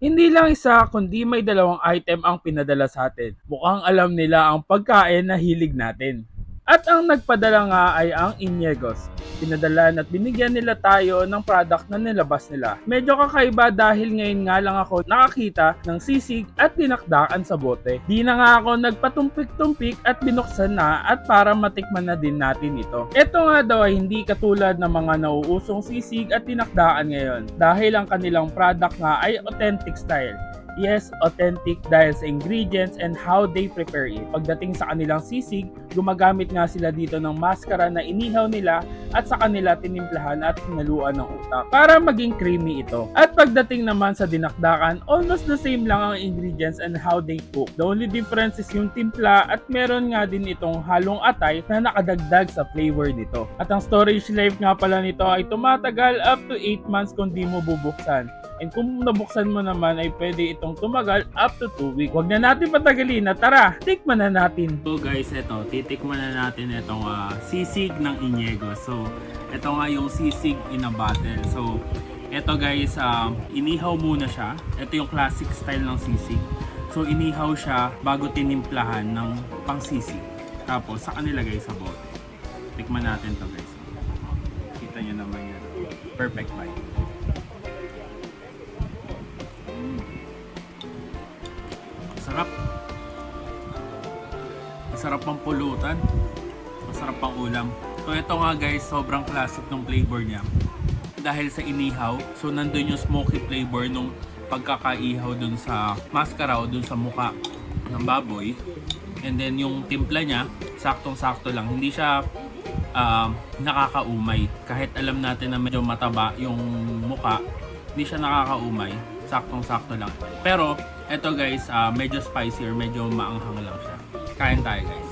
Hindi lang isa kundi may dalawang item ang pinadala sa atin. Mukhang alam nila ang pagkain na hilig natin. At ang nagpadala nga ay ang Inyegos. Pinadalan at binigyan nila tayo ng product na nilabas nila. Medyo kakaiba dahil ngayon nga lang ako nakakita ng sisig at dinakdakan sa bote. Di na nga ako nagpatumpik-tumpik at binuksan na at para matikman na din natin ito. Ito nga daw ay hindi katulad ng mga nauusong sisig at dinakdakan ngayon dahil ang kanilang product nga ay authentic style. Yes, authentic dahil sa ingredients and how they prepare it. Pagdating sa kanilang sisig, gumagamit nga sila dito ng maskara na inihaw nila at sa kanila tinimplahan at hinaluan ng utak para maging creamy ito. At pagdating naman sa dinakdakan, almost the same lang ang ingredients and how they cook. The only difference is yung timpla at meron nga din itong halong atay na nakadagdag sa flavor nito. At ang storage life nga pala nito ay tumatagal up to 8 months kung di mo bubuksan. And kung nabuksan mo naman ay pwede itong tumagal up to 2 weeks. Huwag na natin patagalin na tara, tikman na natin. So guys, ito, titikman na natin itong sisig ng Inyego. So, ito nga yung sisig in a bottle. So, ito guys, inihaw muna siya. Ito yung classic style ng sisig. So, inihaw siya bago tinimplahan ng pangsisig. Tapos, sa kanila guys sa bote. Tikman natin to guys. Kita nyo naman yan. Perfect bite. Sarap. Masarap pang pulutan. Masarap pang ulam. So ito nga guys, sobrang classic ng flavor niya. Dahil sa inihaw, so nandun yung smoky flavor nung pagkakaihaw dun sa maskara o dun sa muka ng baboy. And then yung timpla niya, saktong-sakto lang. Hindi siya nakakaumay. Kahit alam natin na medyo mataba yung muka, hindi siya nakakaumay. Saktong-sakto lang. Pero eto guys, medyo spicy or medyo maanghang lang siya. Kain tayo guys.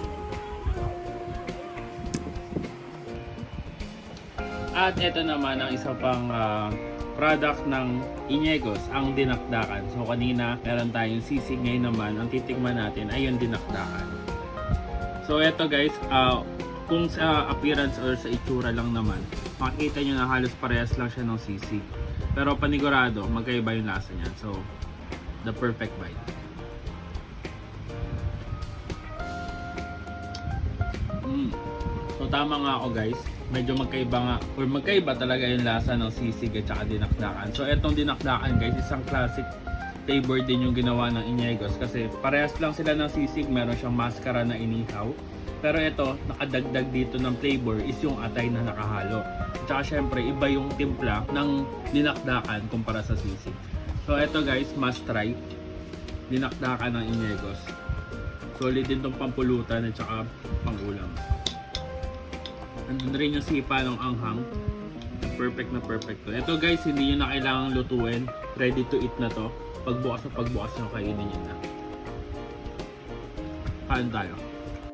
At eto naman ang isa pang product ng Inyegos, ang dinakdakan. So kanina meron tayong sisig, ngayon naman ang titikman natin ay yung dinakdakan. So eto guys, kung sa appearance or sa itsura lang naman, makikita nyo na halos parehas lang siya ng sisig. Pero panigurado, magkaiba yung lasa niyan. So the perfect bite. So tama nga ako guys, medyo magkaiba nga or magkaiba talaga yung lasa ng sisig at saka dinakdakan. So etong dinakdakan guys, isang classic flavor din yung ginawa ng Inyegos kasi parehas lang sila ng sisig, meron siyang maskara na inihaw. Pero ito, nakadagdag dito ng flavor is yung atay na nakahalo. Tsaka syempre, iba yung timpla ng dinakdakan kumpara sa sisig. So eto guys, must try. Dinakdakan ng Inyegos. Solid din tong pampulutan at saka pangulam. Nandun rin yung sipa ng anghang. Perfect na perfect to. Ito guys, hindi nyo na kailangang lutuin. Ready to eat na to. Pagbukas nyo, kainin nyo na. Kain tayo.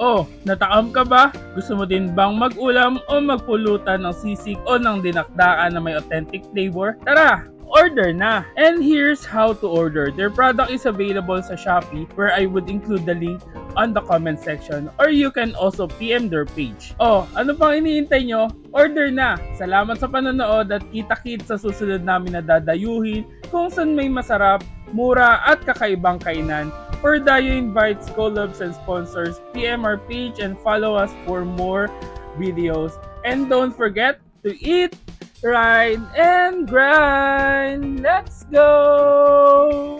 Oh, natakam ka ba? Gusto mo din bang mag-ulam o magpulutan ng sisig o ng dinakdakan na may authentic flavor? Tara! Order na! And here's how to order. Their product is available sa Shopee where I would include the link on the comment section or you can also PM their page. Oh, ano pang iniintay nyo? Order na! Salamat sa panonood at kita-kit sa susunod namin na dadayuhin kung saan may masarap, mura at kakaibang kainan. For Dayo Invites, collabs, and sponsors, PM our page and follow us for more videos. And don't forget to eat, ride, and grind. Let's go!